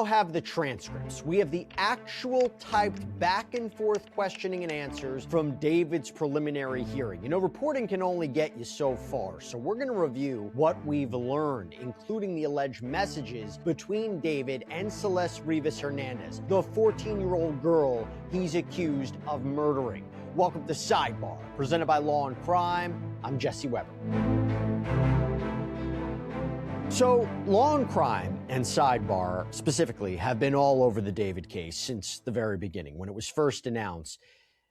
now have the transcripts. We have the actual typed back and forth questioning and answers from David's preliminary hearing. You know, reporting can only get you so far, so we're going to review what we've learned, including the alleged messages between David and Celeste Rivas Hernandez, the 14-year-old girl he's accused of murdering. Welcome to Sidebar, presented by Law&Crime. I'm Jesse Weber. So, Law&Crime and Sidebar specifically have been all over the David case since the very beginning, when it was first announced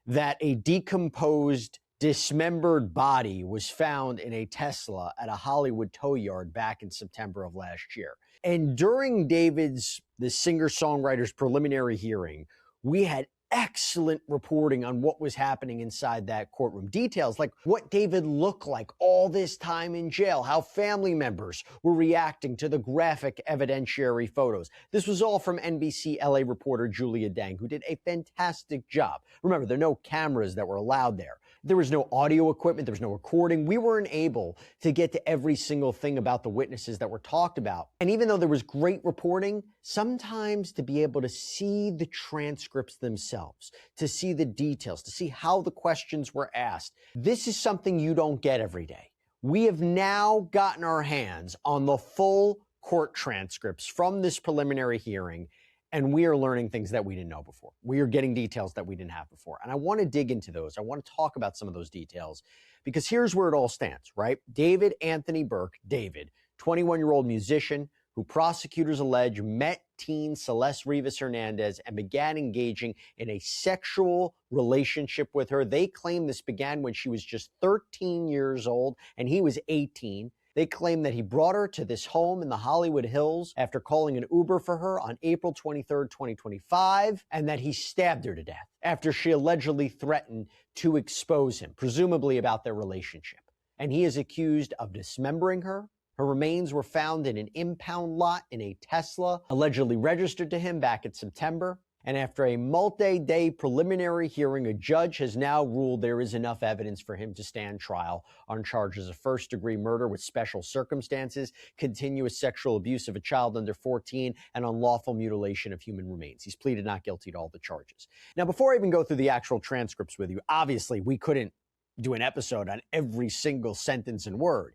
that a decomposed, dismembered body was found in a Tesla at a Hollywood tow yard back in September of last year. And during the singer-songwriter's preliminary hearing, we had excellent reporting on what was happening inside that courtroom. Details like what David looked like all this time in jail, how family members were reacting to the graphic evidentiary photos. This was all from NBC LA reporter Julia Dang, who did a fantastic job. Remember, there are no cameras that were allowed there. There was no audio equipment. There was no recording. We weren't able to get to every single thing about the witnesses that were talked about. And even though there was great reporting, sometimes to be able to see the transcripts themselves, to see the details, to see how the questions were asked, this is something you don't get every day. We have now gotten our hands on the full court transcripts from this preliminary hearing, and we are learning things that we didn't know before. We are getting details that we didn't have before. And I want to dig into those. I want to talk about some of those details because here's where it all stands, right? David Anthony Burke, David, 21-year-old musician who prosecutors allege met teen Celeste Rivas Hernandez and began engaging in a sexual relationship with her. They claim this began when she was just 13 years old and he was 18. They claim that he brought her to this home in the Hollywood Hills after calling an Uber for her on April 23rd, 2025, and that he stabbed her to death after she allegedly threatened to expose him, presumably about their relationship. And he is accused of dismembering her. Her remains were found in an impound lot in a Tesla, allegedly registered to him back in September. And after a multi-day preliminary hearing, a judge has now ruled there is enough evidence for him to stand trial on charges of first-degree murder with special circumstances, continuous sexual abuse of a child under 14, and unlawful mutilation of human remains. He's pleaded not guilty to all the charges. Now, before I even go through the actual transcripts with you, obviously we couldn't do an episode on every single sentence and word.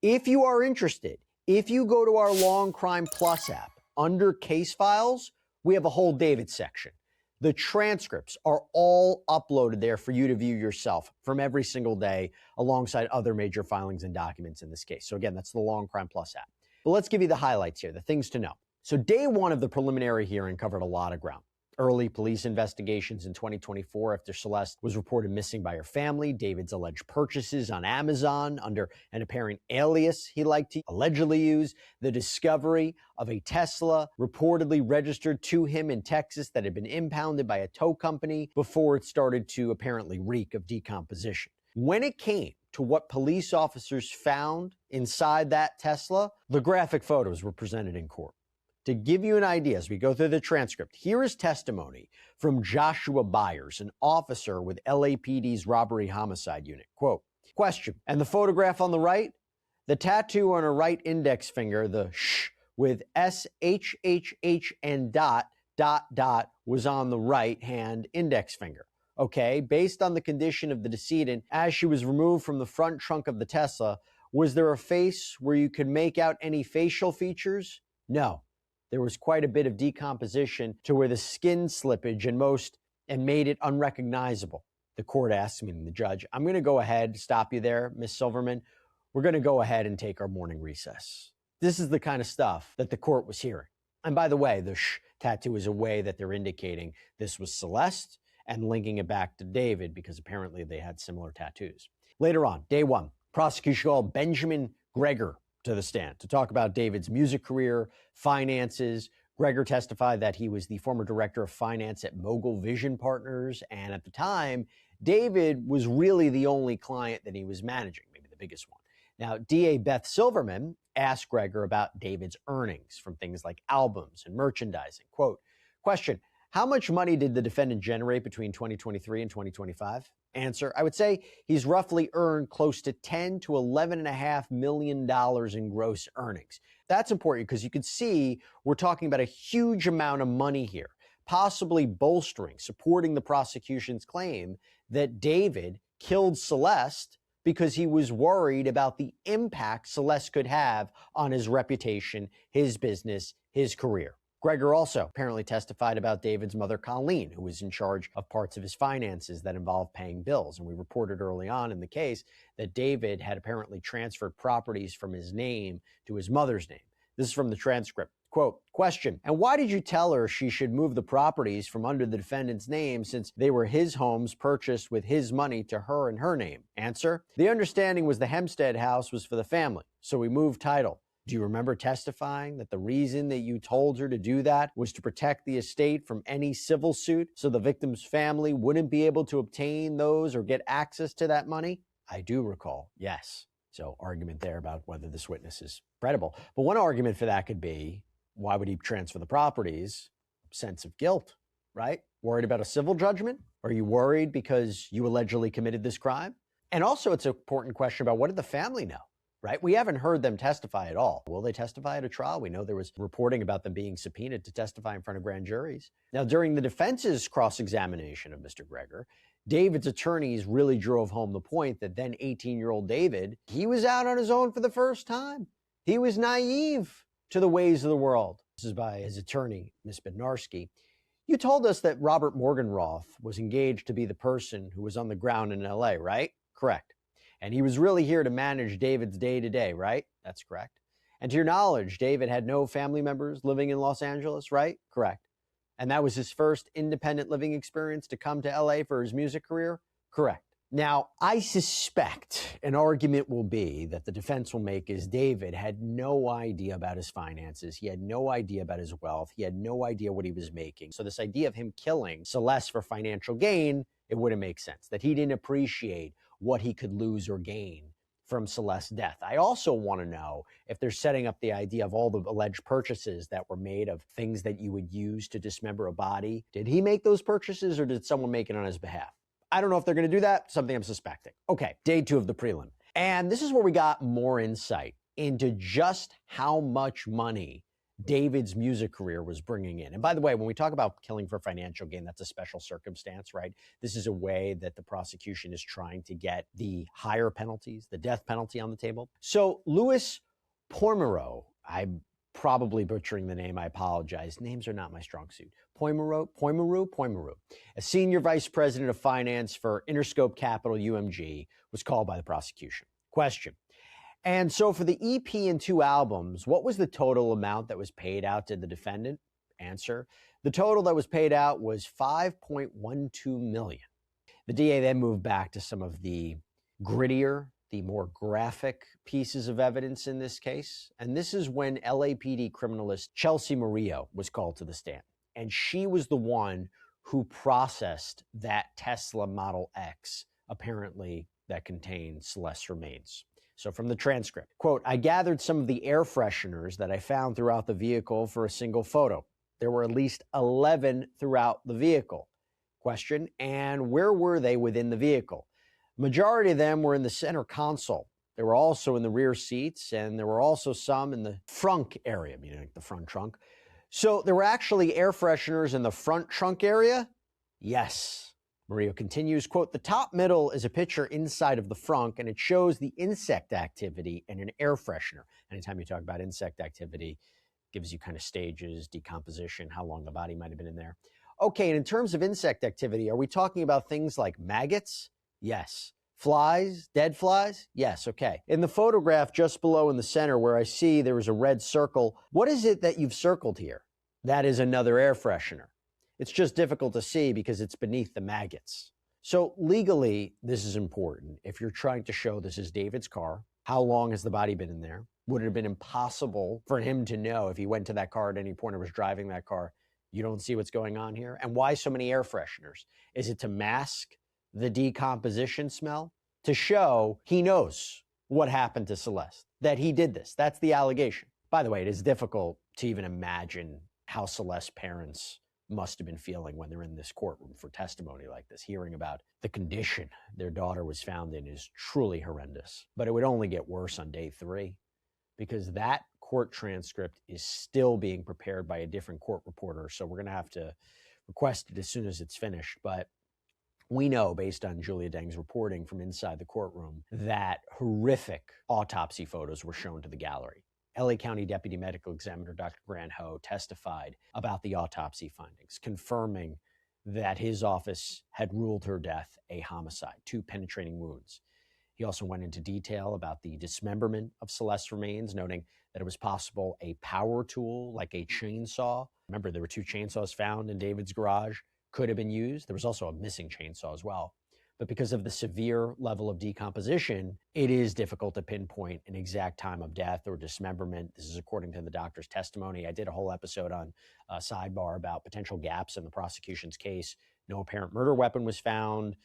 If you are interested, if you go to our Law&Crime Plus app, under case files, we have a whole David section. The transcripts are all uploaded there for you to view yourself from every single day alongside other major filings and documents in this case. So again, that's the Law&Crime Plus app. But let's give you the highlights here, the things to know. So day one of the preliminary hearing covered a lot of ground. Early police investigations in 2024 after Celeste was reported missing by her family, David's alleged purchases on Amazon under an apparent alias he liked to allegedly use, the discovery of a Tesla reportedly registered to him in Texas that had been impounded by a tow company before it started to apparently reek of decomposition. When it came to what police officers found inside that Tesla, the graphic photos were presented in court. To give you an idea, as we go through the transcript, here is testimony from Joshua Byers, an officer with LAPD's robbery homicide unit. Quote, question, and the photograph on the right? The tattoo on her right index finger, the sh with SHHH and dot, was on the right hand index finger. Okay, based on the condition of the decedent, as she was removed from the front trunk of the Tesla, was there a face where you could make out any facial features? No. There was quite a bit of decomposition to where the skin slippage and made it unrecognizable. The court asked, meaning the judge, I'm going to go ahead, stop you there, Miss Silverman. We're going to go ahead and take our morning recess. This is the kind of stuff that the court was hearing. And by the way, the sh tattoo is a way that they're indicating this was Celeste and linking it back to David because apparently they had similar tattoos. Later on, day one, prosecution called Benjamin Gregor to the stand to talk about David's music career, finances. Gregor testified that he was the former director of finance at Mogul Vision Partners, and at the time, David was really the only client that he was managing, maybe the biggest one. Now, DA Beth Silverman asked Gregor about David's earnings from things like albums and merchandising. Quote, question, how much money did the defendant generate between 2023 and 2025? Answer, I would say he's roughly earned close to $10 to $11.5 million in gross earnings. That's important because you can see we're talking about a huge amount of money here, possibly bolstering, supporting the prosecution's claim that David killed Celeste because he was worried about the impact Celeste could have on his reputation, his business, his career. Greger also apparently testified about David's mother, Colleen, who was in charge of parts of his finances that involved paying bills. And we reported early on in the case that David had apparently transferred properties from his name to his mother's name. This is from the transcript. Quote, question, and why did you tell her she should move the properties from under the defendant's name since they were his homes purchased with his money to her and her name? Answer, the understanding was the Hempstead house was for the family, so we moved title. Do you remember testifying that the reason that you told her to do that was to protect the estate from any civil suit so the victim's family wouldn't be able to obtain those or get access to that money? I do recall, yes. So argument there about whether this witness is credible. But one argument for that could be, why would he transfer the properties? Sense of guilt, right? Worried about a civil judgment? Are you worried because you allegedly committed this crime? And also it's an important question about what did the family know? Right? We haven't heard them testify at all. Will they testify at a trial? We know there was reporting about them being subpoenaed to testify in front of grand juries. Now, during the defense's cross-examination of Mr. Greger, David's attorneys really drove home the point that then 18-year-old David, he was out on his own for the first time. He was naive to the ways of the world. This is by his attorney, Ms. Bednarski. You told us that Robert Morgenroth was engaged to be the person who was on the ground in LA, right? Correct. And he was really here to manage David's day-to-day, right? That's correct. And to your knowledge, David had no family members living in Los Angeles, right? Correct. And that was his first independent living experience to come to LA for his music career? Correct. Now, I suspect an argument will be that the defense will make is David had no idea about his finances. He had no idea about his wealth. He had no idea what he was making. So this idea of him killing Celeste for financial gain, it wouldn't make sense. That he didn't appreciate what he could lose or gain from Celeste's death. I also want to know if they're setting up the idea of all the alleged purchases that were made of things that you would use to dismember a body. Did he make those purchases or did someone make it on his behalf? I don't know if they're going to do that. Something I'm suspecting. Okay, day 2 of the prelim. And this is where we got more insight into just how much money David's music career was bringing in. And by the way, when we talk about killing for financial gain, that's a special circumstance, right? This is a way that the prosecution is trying to get the higher penalties, the death penalty on the table. So Louis Poimereau, I'm probably butchering the name, I apologize. Names are not my strong suit. Poimereau, a senior vice president of finance for Interscope Capital, UMG, was called by the prosecution. Question. And so for the EP and 2 albums, what was the total amount that was paid out to the defendant? Answer. The total that was paid out was $5.12 million. The DA then moved back to some of the grittier, the more graphic pieces of evidence in this case. And this is when LAPD criminalist Chelsea Murillo was called to the stand. And she was the one who processed that Tesla Model X, apparently that contained Celeste's remains. So from the transcript, quote, I gathered some of the air fresheners that I found throughout the vehicle for a single photo. There were at least 11 throughout the vehicle. Question, and where were they within the vehicle? Majority of them were in the center console. They were also in the rear seats, and there were also some in the frunk area, meaning like the front trunk. So there were actually air fresheners in the front trunk area? Yes. Murillo continues, quote, the top middle is a picture inside of the frunk, and it shows the insect activity and an air freshener. Anytime you talk about insect activity, gives you kind of stages, decomposition, how long the body might have been in there. Okay, and in terms of insect activity, are we talking about things like maggots? Yes. Flies? Dead flies? Yes, okay. In the photograph just below in the center where I see there is a red circle, what is it that you've circled here? That is another air freshener. It's just difficult to see because it's beneath the maggots. So legally, this is important. If you're trying to show this is David's car, how long has the body been in there? Would it have been impossible for him to know if he went to that car at any point or was driving that car, you don't see what's going on here? And why so many air fresheners? Is it to mask the decomposition smell? To show he knows what happened to Celeste, that he did this. That's the allegation. By the way, it is difficult to even imagine how Celeste's parents must have been feeling when they're in this courtroom for testimony like this. Hearing about the condition their daughter was found in is truly horrendous. But it would only get worse on day 3 because that court transcript is still being prepared by a different court reporter, so we're going to have to request it as soon as it's finished. But we know, based on Julia Deng's reporting from inside the courtroom, that horrific autopsy photos were shown to the gallery. LA County Deputy Medical Examiner Dr. Grant Ho testified about the autopsy findings, confirming that his office had ruled her death a homicide, 2 penetrating wounds. He also went into detail about the dismemberment of Celeste's remains, noting that it was possible a power tool like a chainsaw. Remember, there were 2 chainsaws found in David's garage, could have been used. There was also a missing chainsaw as well. But because of the severe level of decomposition, it is difficult to pinpoint an exact time of death or dismemberment. This is according to the doctor's testimony. I did a whole episode on Sidebar about potential gaps in the prosecution's case. No apparent murder weapon was found.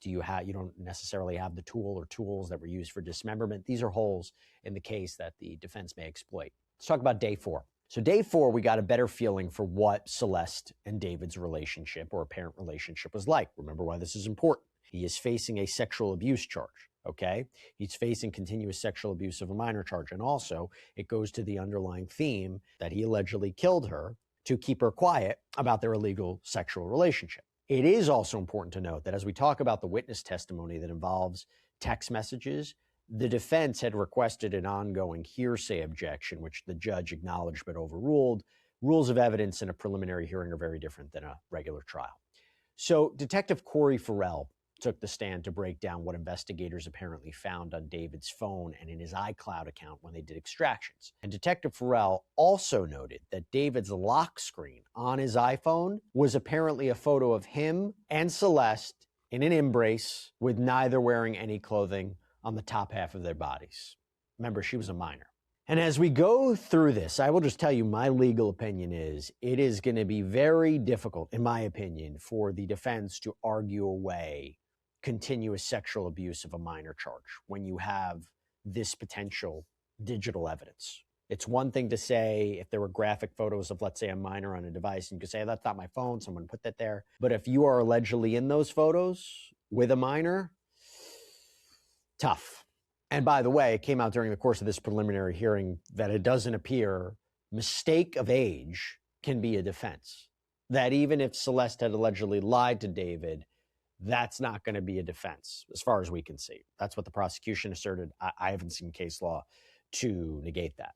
You don't necessarily have the tool or tools that were used for dismemberment. These are holes in the case that the defense may exploit. Let's talk about day 4. So day 4, we got a better feeling for what Celeste and David's relationship or apparent relationship was like. Remember why this is important. He is facing a sexual abuse charge, okay? He's facing continuous sexual abuse of a minor charge. And also, it goes to the underlying theme that he allegedly killed her to keep her quiet about their illegal sexual relationship. It is also important to note that as we talk about the witness testimony that involves text messages, the defense had requested an ongoing hearsay objection, which the judge acknowledged but overruled. Rules of evidence in a preliminary hearing are very different than a regular trial. So Detective Corey Farrell took the stand to break down what investigators apparently found on David's phone and in his iCloud account when they did extractions. And Detective Farrell also noted that David's lock screen on his iPhone was apparently a photo of him and Celeste in an embrace with neither wearing any clothing on the top half of their bodies. Remember, she was a minor. And as we go through this, I will just tell you my legal opinion is it is going to be very difficult, in my opinion, for the defense to argue away continuous sexual abuse of a minor charge when you have this potential digital evidence. It's one thing to say if there were graphic photos of, let's say, a minor on a device, and you could say, that's not my phone, someone put that there. But if you are allegedly in those photos with a minor, tough. And by the way, it came out during the course of this preliminary hearing that it doesn't appear mistake of age can be a defense. That even if Celeste had allegedly lied to David, that's not going to be a defense as far as we can see. That's what the prosecution asserted. I haven't seen case law to negate that.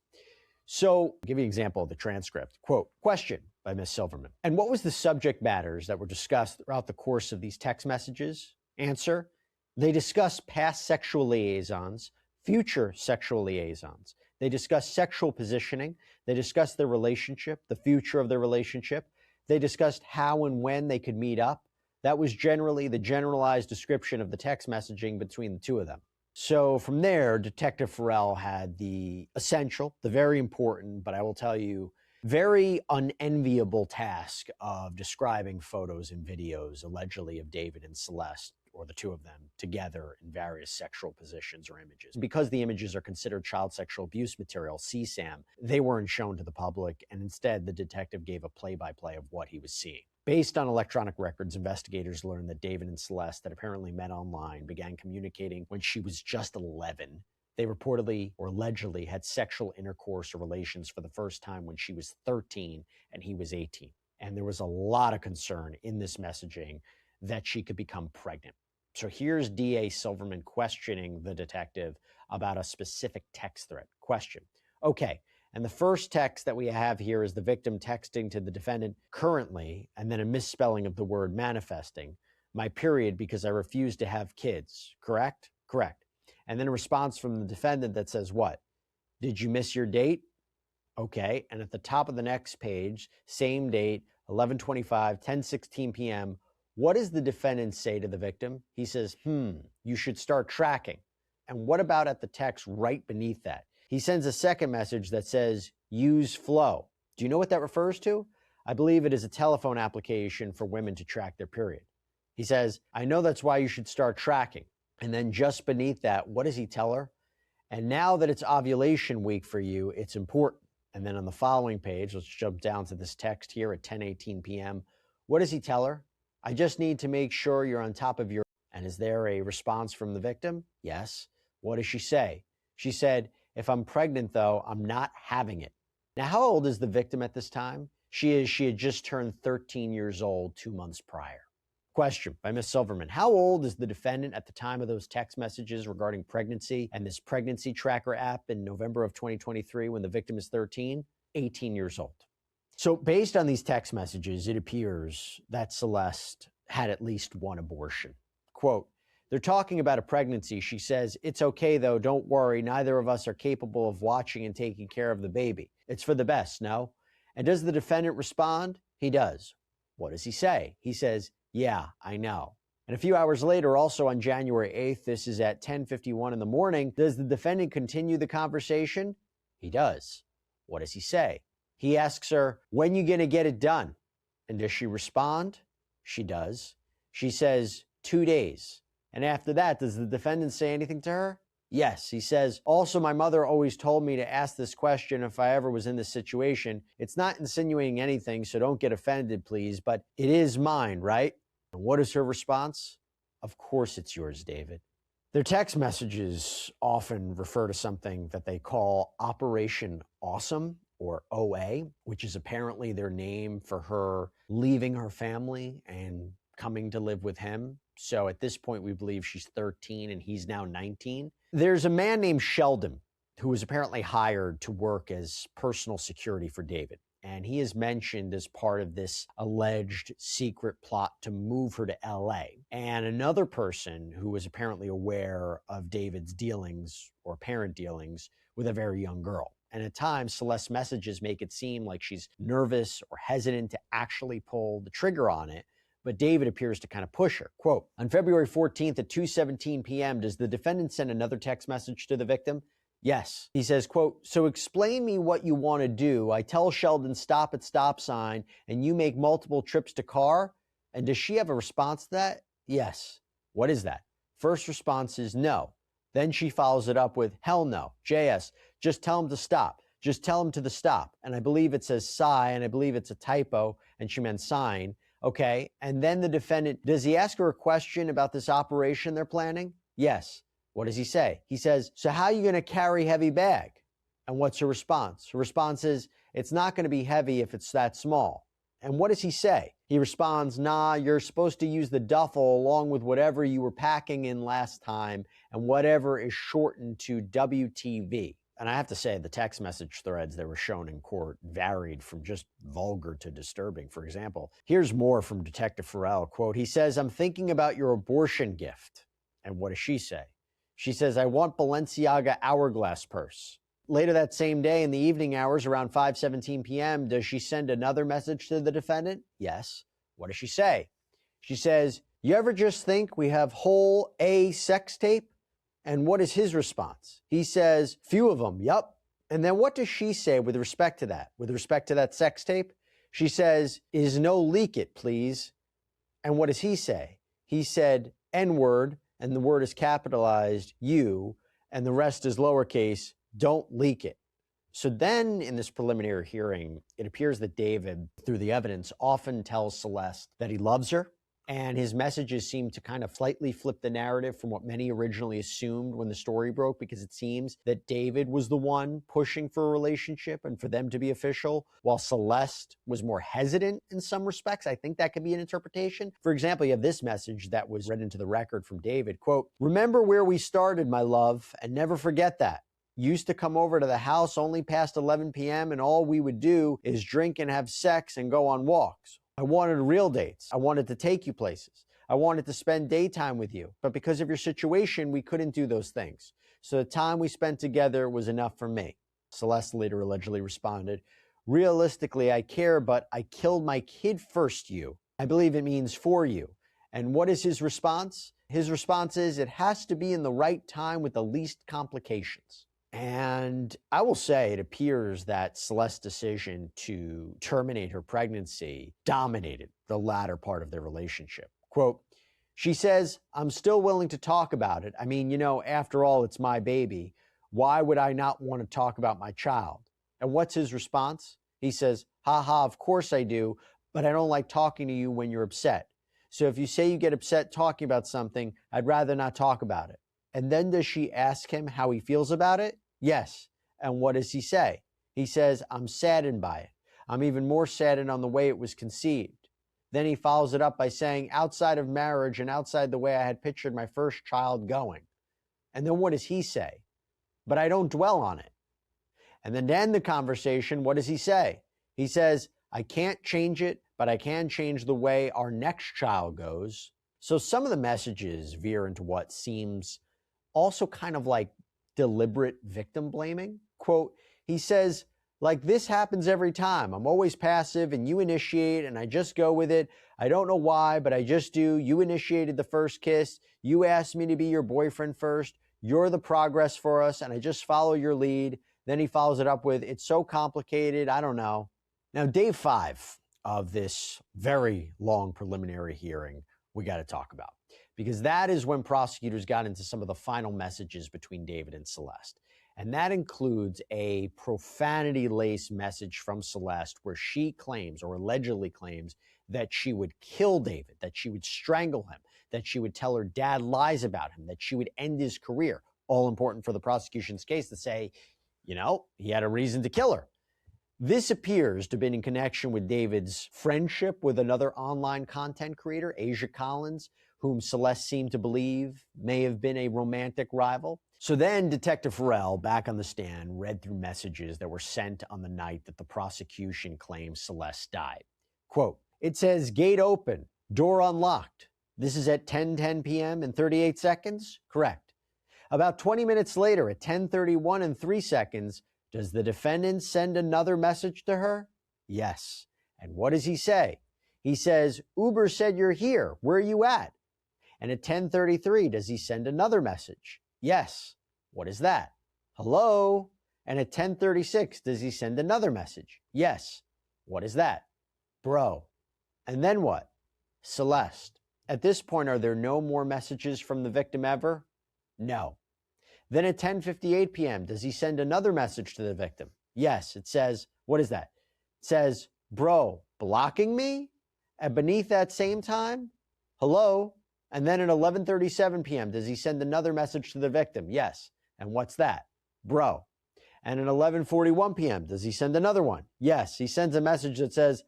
So I'll give you an example of the transcript. Quote, question by Ms. Silverman. And what was the subject matters that were discussed throughout the course of these text messages? Answer, they discussed past sexual liaisons, future sexual liaisons. They discussed sexual positioning. They discussed their relationship, the future of their relationship. They discussed how and when they could meet up. That was generally the generalized description of the text messaging between the two of them. So from there, Detective Farrell had the essential, the very important, but I will tell you, very unenviable task of describing photos and videos allegedly of David and Celeste, or the two of them, together in various sexual positions or images. Because the images are considered child sexual abuse material, CSAM, they weren't shown to the public, and instead the detective gave a play-by-play of what he was seeing. Based on electronic records, investigators learned that David and Celeste had apparently met online, began communicating when she was just 11. They reportedly or allegedly had sexual intercourse or relations for the first time when she was 13 and he was 18. And there was a lot of concern in this messaging that she could become pregnant. So here's DA Silverman questioning the detective about a specific text thread. Question, okay, and the first text that we have here is the victim texting to the defendant currently, and then a misspelling of the word manifesting, my period because I refuse to have kids, correct? Correct. And then a response from the defendant that says what? Did you miss your date? Okay, and at the top of the next page, same date, 11:25, 10:16 p.m., what does the defendant say to the victim? He says, you should start tracking. And what about at the text right beneath that? He sends a second message that says, use Flow. Do you know what that refers to? I believe it is a telephone application for women to track their period. He says, I know that's why you should start tracking. And then just beneath that, what does he tell her? And now that it's ovulation week for you, it's important. And then on the following page, let's jump down to this text here at 10:18 p.m. What does he tell her? I just need to make sure you're on top of your... And is there a response from the victim? Yes. What does she say? She said, If I'm pregnant, though, I'm not having it. Now, how old is the victim at this time? She had just turned 13 years old 2 months prior. Question by Ms. Silverman. How old is the defendant at the time of those text messages regarding pregnancy and this pregnancy tracker app in November of 2023 when the victim is 13? 18 years old. So based on these text messages, it appears that Celeste had at least one abortion. Quote, they're talking about a pregnancy. She says, it's okay though, don't worry. Neither of us are capable of watching and taking care of the baby. It's for the best, no? And does the defendant respond? He does. What does he say? He says, yeah, I know. And a few hours later, also on January 8th, this is at 10:51 in the morning, does the defendant continue the conversation? He does. What does he say? He asks her, when you gonna get it done? And does she respond? She does. She says, 2 days. And after that, does the defendant say anything to her? Yes, he says, also, my mother always told me to ask this question if I ever was in this situation. It's not insinuating anything, so don't get offended, please, but it is mine, right? And what is her response? Of course it's yours, David. Their text messages often refer to something that they call Operation Awesome, or OA, which is apparently their name for her leaving her family and coming to live with him. So at this point, we believe she's 13 and he's now 19. There's a man named Sheldon who was apparently hired to work as personal security for David. And he is mentioned as part of this alleged secret plot to move her to LA. And another person who was apparently aware of David's dealings or apparent dealings with a very young girl. And at times, Celeste's messages make it seem like she's nervous or hesitant to actually pull the trigger on it. But David appears to kind of push her. Quote, on February 14th at 2:17 p.m., does the defendant send another text message to the victim? Yes. He says, quote, so explain me what you want to do. I tell Sheldon stop at stop sign and you make multiple trips to car. And does she have a response to that? Yes. What is that? First response is no. Then she follows it up with hell no. JS, just tell him to stop. Just tell him to the stop. And I believe it says sigh and I believe it's a typo and she meant sign. Okay. And then the defendant, does he ask her a question about this operation they're planning? Yes. What does he say? He says, so how are you going to carry heavy bag? And what's her response? Her response is, it's not going to be heavy if it's that small. And what does he say? He responds, nah, you're supposed to use the duffel along with whatever you were packing in last time and whatever is shortened to WTV. And I have to say, the text message threads that were shown in court varied from just vulgar to disturbing. For example, here's more from Detective Farrell. Quote, he says, I'm thinking about your abortion gift. And what does she say? She says, I want Balenciaga hourglass purse. Later that same day in the evening hours around 5:17 p.m., does she send another message to the defendant? Yes. What does she say? She says, you ever just think we have whole A sex tape? And what is his response? He says, few of them, yup. And then what does she say with respect to that? With respect to that sex tape? She says, is no leak it, please. And what does he say? He said, N-word, and the word is capitalized, you, and the rest is lowercase, don't leak it. So then in this preliminary hearing, it appears that David, through the evidence, often tells Celeste that he loves her. And his messages seem to kind of slightly flip the narrative from what many originally assumed when the story broke, because it seems that David was the one pushing for a relationship and for them to be official, while Celeste was more hesitant in some respects. I think that could be an interpretation. For example, you have this message that was read into the record from David, quote, remember where we started, my love, and never forget that. Used to come over to the house only past 11 p.m. and all we would do is drink and have sex and go on walks. I wanted real dates. I wanted to take you places. I wanted to spend daytime with you. But because of your situation, we couldn't do those things. So the time we spent together was enough for me. Celeste later allegedly responded, realistically, I care, but I killed my kid first, you. I believe it means for you. And what is his response? His response is, it has to be in the right time with the least complications. And I will say it appears that Celeste's decision to terminate her pregnancy dominated the latter part of their relationship. Quote, she says, I'm still willing to talk about it. I mean, you know, after all, it's my baby. Why would I not want to talk about my child? And what's his response? He says, haha, of course I do, but I don't like talking to you when you're upset. So if you say you get upset talking about something, I'd rather not talk about it. And then does she ask him how he feels about it? Yes. And what does he say? He says, I'm saddened by it. I'm even more saddened on the way it was conceived. Then he follows it up by saying, outside of marriage and outside the way I had pictured my first child going. And then what does he say? But I don't dwell on it. And then to end the conversation, what does he say? He says, I can't change it, but I can change the way our next child goes. So some of the messages veer into what seems also kind of like deliberate victim blaming. Quote, he says, like, this happens every time. I'm always passive and you initiate and I just go with it. I don't know why, but I just do. You initiated the first kiss. You asked me to be your boyfriend first. You're the progress for us and I just follow your lead. Then he follows it up with, it's so complicated. I don't know. Now, day 5 of this very long preliminary hearing, we got to talk about, because that is when prosecutors got into some of the final messages between David and Celeste. And that includes a profanity-laced message from Celeste where she claims, or allegedly claims, that she would kill David, that she would strangle him, that she would tell her dad lies about him, that she would end his career. All important for the prosecution's case to say, you know, he had a reason to kill her. This appears to have been in connection with David's friendship with another online content creator, Asia Collins, whom Celeste seemed to believe may have been a romantic rival. So then Detective Farrell, back on the stand, read through messages that were sent on the night that the prosecution claims Celeste died. Quote, it says, gate open, door unlocked. This is at 10:10 p.m. and 38 seconds? Correct. About 20 minutes later, at 10:31 and 3 seconds, does the defendant send another message to her? Yes. And what does he say? He says, Uber said you're here. Where are you at? And at 10:33, does he send another message? Yes. What is that? Hello? And at 10:36, does he send another message? Yes. What is that? Bro. And then what? Celeste. At this point, are there no more messages from the victim ever? No. Then at 10:58 p.m., does he send another message to the victim? Yes. It says, what is that? It says, bro, blocking me? And beneath that same time, hello? And then at 11:37 p.m., does he send another message to the victim? Yes. And what's that? Bro. And at 11:41 p.m., does he send another one? Yes. He sends a message that says,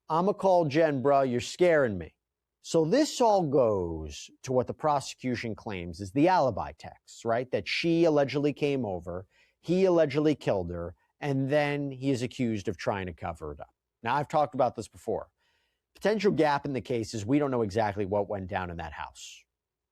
I'ma call Jen, bro. You're scaring me. So this all goes to what the prosecution claims is the alibi text, right? That she allegedly came over, he allegedly killed her, and then he is accused of trying to cover it up. Now, I've talked about this before. Potential gap in the case is we don't know exactly what went down in that house,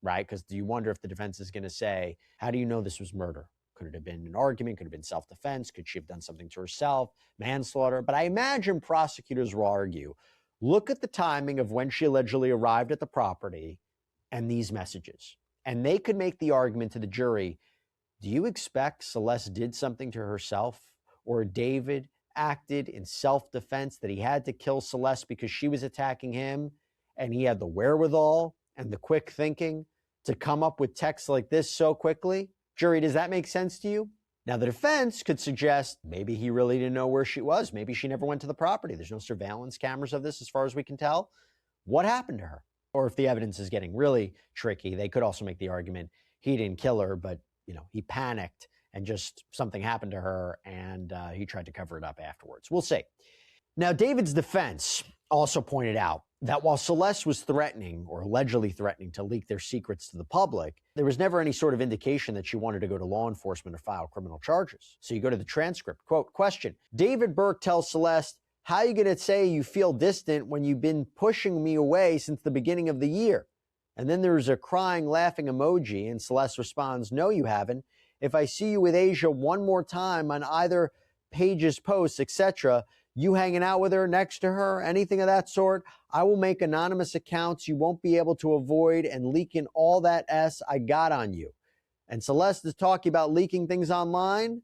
right? Because you wonder if the defense is going to say, how do you know this was murder? Could it have been an argument? Could it have been self-defense? Could she have done something to herself? Manslaughter? But I imagine prosecutors will argue, look at the timing of when she allegedly arrived at the property and these messages. And they could make the argument to the jury, do you expect Celeste did something to herself, or David acted in self-defense, that he had to kill Celeste because she was attacking him and he had the wherewithal and the quick thinking to come up with texts like this so quickly? Jury, does that make sense to you? Now, the defense could suggest maybe he really didn't know where she was. Maybe she never went to the property. There's no surveillance cameras of this as far as we can tell. What happened to her? Or if the evidence is getting really tricky, they could also make the argument he didn't kill her, but he panicked and just something happened to her and he tried to cover it up afterwards. We'll see. Now, David's defense also pointed out that while Celeste was threatening, or allegedly threatening, to leak their secrets to the public, there was never any sort of indication that she wanted to go to law enforcement or file criminal charges. So you go to the transcript. Quote, question, David Burke tells Celeste, how are you going to say you feel distant when you've been pushing me away since the beginning of the year? And then there's a crying, laughing emoji, and Celeste responds, no, you haven't. If I see you with Asia one more time on either page's posts, etc., you hanging out with her, next to her, anything of that sort, I will make anonymous accounts you won't be able to avoid and leaking all that S I got on you. And Celeste is talking about leaking things online.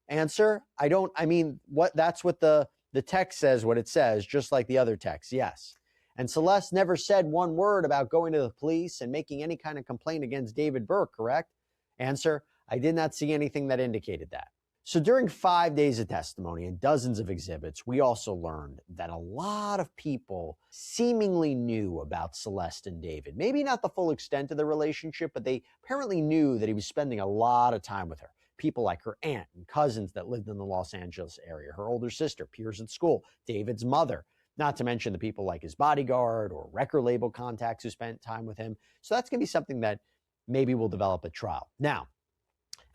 Answer, that's what the text says, what it says, just like the other text, yes. And Celeste never said one word about going to the police and making any kind of complaint against David Burke, correct? Answer, I did not see anything that indicated that. So during 5 days of testimony and dozens of exhibits, we also learned that a lot of people seemingly knew about Celeste and David. Maybe not the full extent of the relationship, but they apparently knew that he was spending a lot of time with her. people like her aunt and cousins that lived in the Los Angeles area, her older sister, peers at school, David's mother, not to mention the people like his bodyguard or record label contacts who spent time with him. So that's going to be something that maybe will develop at trial. Now,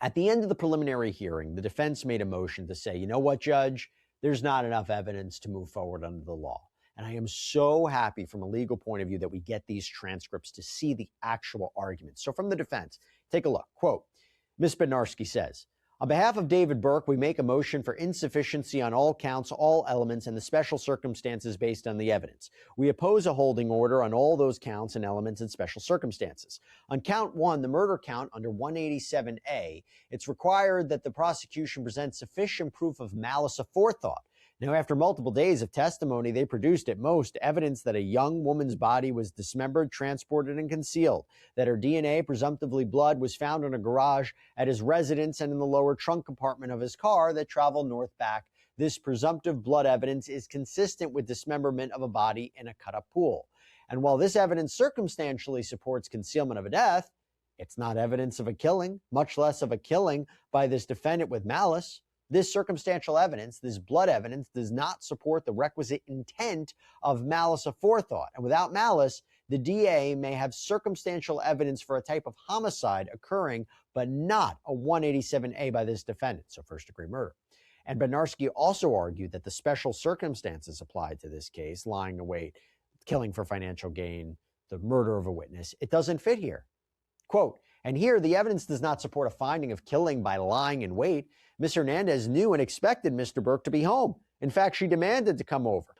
at the end of the preliminary hearing, the defense made a motion to say, you know what, Judge, there's not enough evidence to move forward under the law. And I am so happy from a legal point of view that we get these transcripts to see the actual arguments. So from the defense, take a look. Quote, Ms. Bednarski says, on behalf of David Burke, we make a motion for insufficiency on all counts, all elements, and the special circumstances based on the evidence. We oppose a holding order on all those counts and elements and special circumstances. On count 1, the murder count under 187A, it's required that the prosecution present sufficient proof of malice aforethought. Now, after multiple days of testimony, they produced at most evidence that a young woman's body was dismembered, transported, and concealed, that her DNA, presumptively blood, was found in a garage at his residence and in the lower trunk compartment of his car that traveled north back. This presumptive blood evidence is consistent with dismemberment of a body in a cut-up pool. And while this evidence circumstantially supports concealment of a death, it's not evidence of a killing, much less of a killing by this defendant with malice. This circumstantial evidence, this blood evidence, does not support the requisite intent of malice aforethought. And without malice, the DA may have circumstantial evidence for a type of homicide occurring, but not a 187A by this defendant, so first-degree murder. And Bednarski also argued that the special circumstances applied to this case, lying in wait, killing for financial gain, the murder of a witness, it doesn't fit here. Quote, and here the evidence does not support a finding of killing by lying in wait. Ms. Hernandez knew and expected Mr. Burke to be home. In fact, she demanded to come over.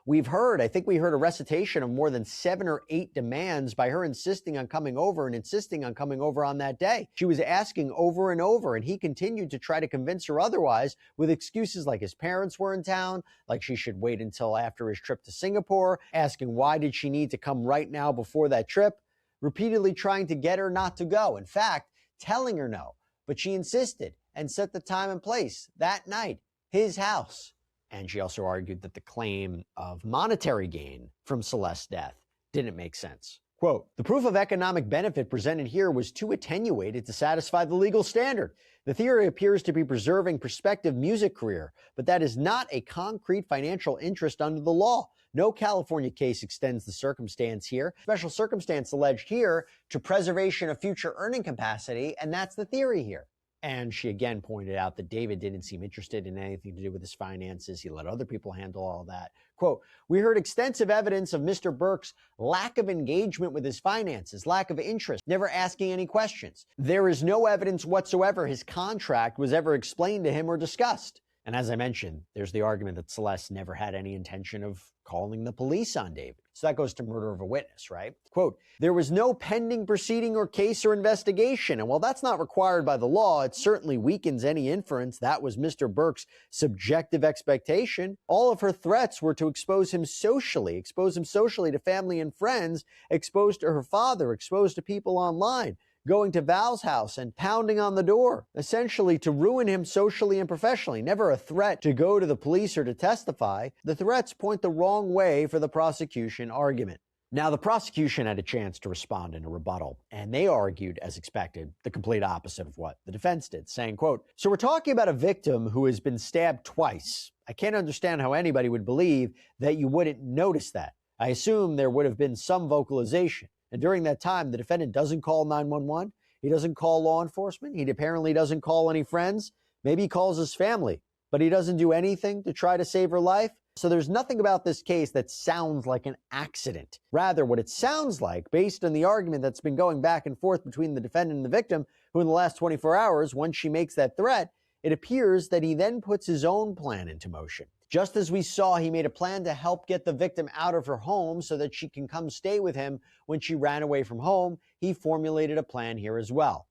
I think we heard a recitation of more than 7 or 8 demands by her insisting on coming over and insisting on coming over on that day. She was asking over and over, and he continued to try to convince her otherwise with excuses like his parents were in town, like she should wait until after his trip to Singapore, asking why did she need to come right now before that trip, repeatedly trying to get her not to go. In fact, telling her no, but she insisted and set the time and place that night, his house. And she also argued that the claim of monetary gain from Celeste's death didn't make sense. Quote, the proof of economic benefit presented here was too attenuated to satisfy the legal standard. The theory appears to be preserving prospective music career, but that is not a concrete financial interest under the law. No California case extends the circumstance here. Special circumstance alleged here to preservation of future earning capacity, and that's the theory here. And she again pointed out that David didn't seem interested in anything to do with his finances. He let other people handle all that. Quote, we heard extensive evidence of Mr. Burke's lack of engagement with his finances, lack of interest, never asking any questions. There is no evidence whatsoever his contract was ever explained to him or discussed. And as I mentioned, there's the argument that Celeste never had any intention of calling the police on David. So that goes to murder of a witness, right? Quote, there was no pending proceeding or case or investigation. And while that's not required by the law, it certainly weakens any inference that was Mr. Burke's subjective expectation. All of her threats were to expose him socially to family and friends, exposed to her father, exposed to people online, going to Val's house and pounding on the door, essentially to ruin him socially and professionally. Never a threat to go to the police or to testify. The threats point the wrong way for the prosecution argument. Now, the prosecution had a chance to respond in a rebuttal, and they argued, as expected, the complete opposite of what the defense did, saying, quote, so we're talking about a victim who has been stabbed twice. I can't understand how anybody would believe that you wouldn't notice that. I assume there would have been some vocalization. And during that time, the defendant doesn't call 911. He doesn't call law enforcement. He apparently doesn't call any friends. Maybe he calls his family, but he doesn't do anything to try to save her life. So there's nothing about this case that sounds like an accident. Rather, what it sounds like, based on the argument that's been going back and forth between the defendant and the victim, who in the last 24 hours, once she makes that threat, it appears that he then puts his own plan into motion. Just as we saw, he made a plan to help get the victim out of her home so that she can come stay with him when she ran away from home. He formulated a plan here as well.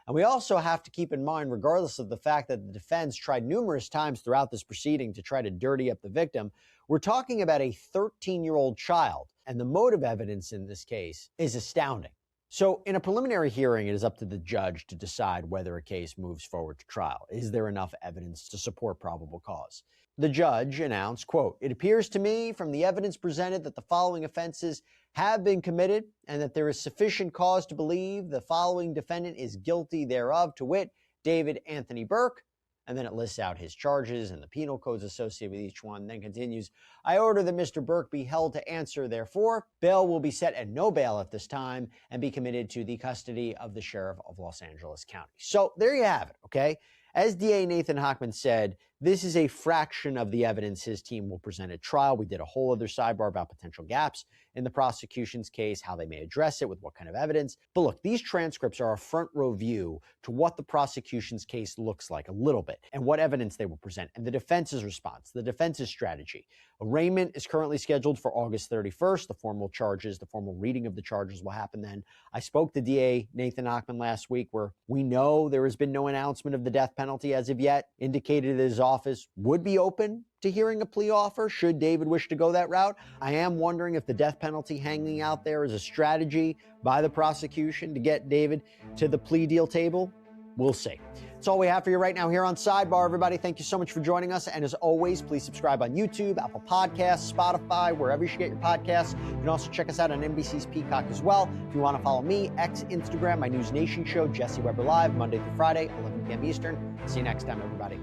And we also have to keep in mind, regardless of the fact that the defense tried numerous times throughout this proceeding to try to dirty up the victim, we're talking about a 13-year-old child, and the motive evidence in this case is astounding. So in a preliminary hearing, it is up to the judge to decide whether a case moves forward to trial. Is there enough evidence to support probable cause? The judge announced, quote, it appears to me from the evidence presented that the following offenses have been committed and that there is sufficient cause to believe the following defendant is guilty thereof, to wit, David Anthony Burke. And then it lists out his charges and the penal codes associated with each one. Then continues, I order that Mr. Burke be held to answer, therefore. Bail will be set at no bail at this time and be committed to the custody of the Sheriff of Los Angeles County. So there you have it, okay? As DA Nathan Hochman said, this is a fraction of the evidence his team will present at trial. We did a whole other sidebar about potential gaps in the prosecution's case, how they may address it, with what kind of evidence. But look, these transcripts are a front row view to what the prosecution's case looks like a little bit and what evidence they will present and the defense's response, the defense's strategy. Arraignment is currently scheduled for August 31st. The formal charges, the formal reading of the charges will happen then. I spoke to DA Nathan Hochman last week where we know there has been no announcement of the death penalty as of yet, indicated that his office would be open to hearing a plea offer should David wish to go that route. I am wondering if the death penalty hanging out there is a strategy by the prosecution to get David to the plea deal table. We'll see. That's all we have for you right now here on Sidebar, everybody. Thank you so much for joining us. And as always, please subscribe on YouTube, Apple Podcasts, Spotify, wherever you should get your podcasts. You can also check us out on NBC's Peacock as well. If you want to follow me, X, Instagram, my News Nation show, Jesse Weber Live, Monday through Friday, 11 p.m. Eastern. See you next time, everybody.